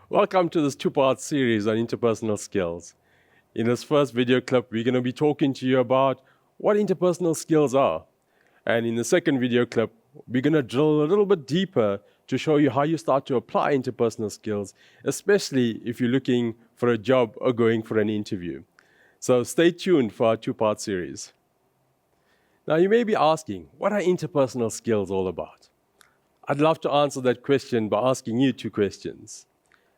Welcome to this two-part series on interpersonal skills. In this first video clip, we're going to be talking to you about what interpersonal skills are. And in the second video clip, we're going to drill a little bit deeper to show you how you start to apply interpersonal skills, especially if you're looking for a job or going for an interview. So stay tuned for our two-part series. Now, you may be asking, what are interpersonal skills all about? I'd love to answer that question by asking you two questions.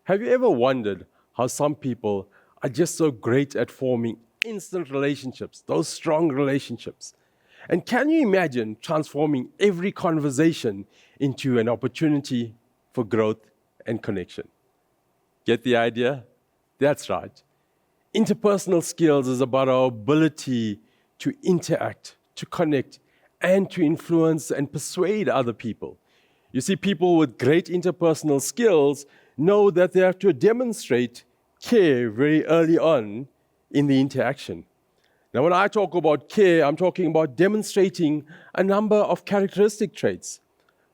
Have you ever wondered how some people are just so great at forming instant relationships, those strong relationships? And can you imagine transforming every conversation into an opportunity for growth and connection? Get the idea? That's right. Interpersonal skills is about our ability to interact, to connect, and to influence and persuade other people. You see, people with great interpersonal skills know that they have to demonstrate care very early on in the interaction. Now, when I talk about care, I'm talking about demonstrating a number of characteristic traits.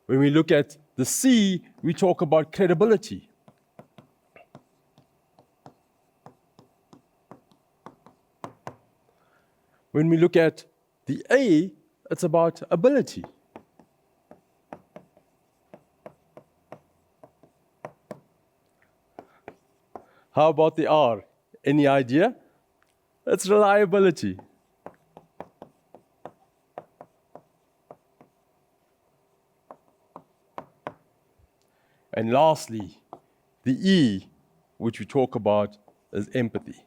When we look at the C, we talk about credibility. When we look at the A, it's about ability. How about the R? Any idea? It's reliability. And lastly, the E, which we talk about, is empathy.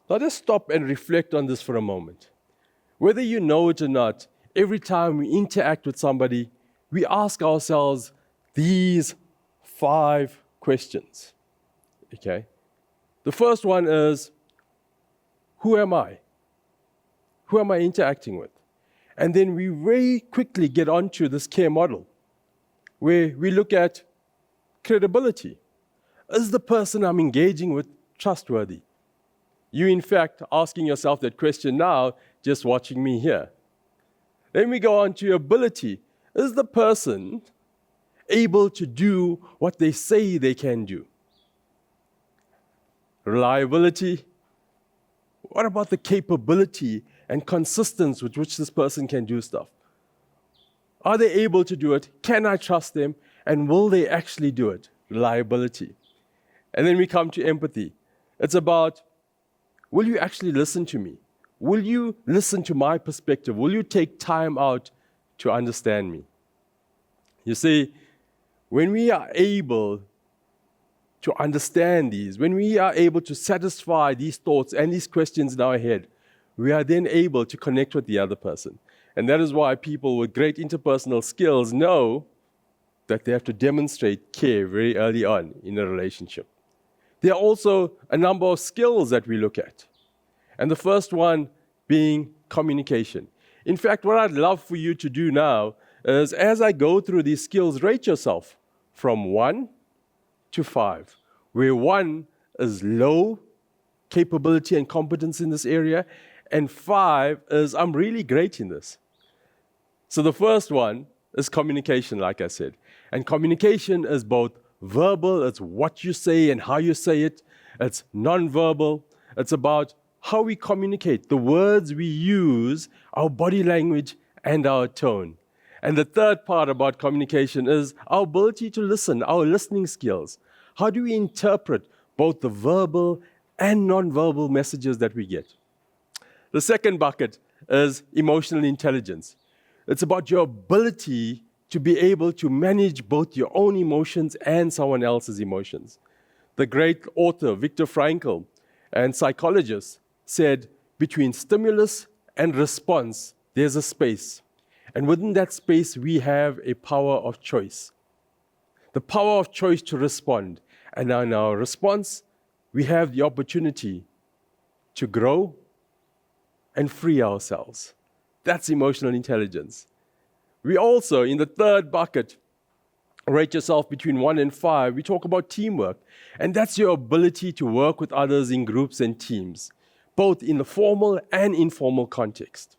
Now just stop and reflect on this for a moment. Whether you know it or not, every time we interact with somebody, we ask ourselves these 5 questions, okay? The first one is, who am I? Who am I interacting with? And then we very quickly get onto this care model, where we look at credibility. Is the person I'm engaging with trustworthy? You, in fact, asking yourself that question now, just watching me here. Then we go on to ability. Is the person able to do what they say they can do? Reliability. What about the capability and consistency with which this person can do stuff? Are they able to do it? Can I trust them? And will they actually do it? Reliability. And then we come to empathy. It's about, will you actually listen to me? Will you listen to my perspective? Will you take time out to understand me? You see, when we are able to understand these, when we are able to satisfy these thoughts and these questions in our head, we are then able to connect with the other person. And that is why people with great interpersonal skills know that they have to demonstrate care very early on in a relationship. There are also a number of skills that we look at. And the first one being communication. In fact, what I'd love for you to do now is, as I go through these skills, rate yourself from 1 to 5, where 1 is low capability and competence in this area, and 5 is I'm really great in this. So the first one is communication, like I said. And communication is both verbal, it's what you say and how you say it. It's non-verbal. It's about how we communicate, the words we use, our body language, and our tone. And the third part about communication is our ability to listen, our listening skills. How do we interpret both the verbal and non-verbal messages that we get? The second bucket is emotional intelligence. It's about your ability to be able to manage both your own emotions and someone else's emotions. The great author, Viktor Frankl, and psychologist, said, between stimulus and response, there's a space. And within that space, we have a power of choice. The power of choice to respond. And in our response, we have the opportunity to grow and free ourselves. That's emotional intelligence. We also, in the third bucket, rate yourself between 1 and 5, we talk about teamwork. And that's your ability to work with others in groups and teams, both in the formal and informal context.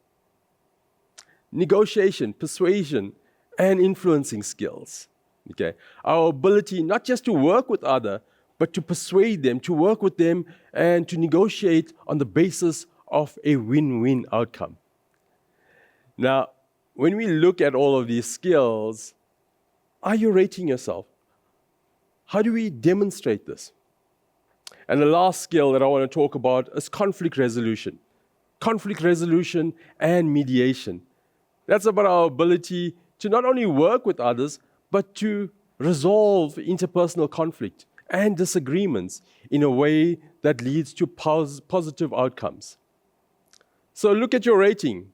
Negotiation, persuasion, and influencing skills. Okay, our ability not just to work with others, but to persuade them, to work with them, and to negotiate on the basis of a win-win outcome. Now, when we look at all of these skills, are you rating yourself? How do we demonstrate this? And the last skill that I want to talk about is conflict resolution. Conflict resolution and mediation. That's about our ability to not only work with others, but to resolve interpersonal conflict and disagreements in a way that leads to positive outcomes. So look at your rating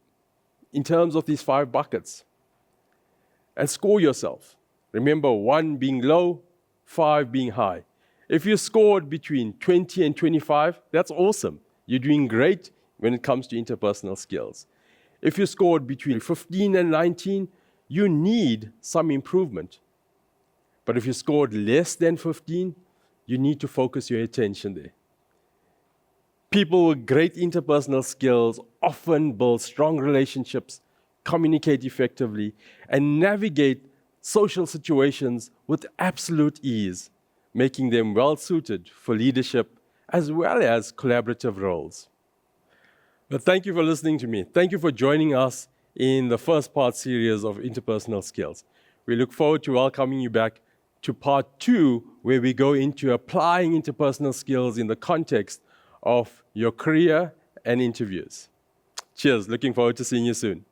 in terms of these 5 buckets and score yourself. Remember, 1 being low, 5 being high. If you scored between 20 and 25, that's awesome. You're doing great when it comes to interpersonal skills. If you scored between 15 and 19, you need some improvement. But if you scored less than 15, you need to focus your attention there. People with great interpersonal skills often build strong relationships, communicate effectively, and navigate social situations with absolute ease, making them well-suited for leadership as well as collaborative roles. But thank you for listening to me. Thank you for joining us in the first part series of interpersonal skills. We look forward to welcoming you back to part 2, where we go into applying interpersonal skills in the context of your career and interviews. Cheers. Looking forward to seeing you soon.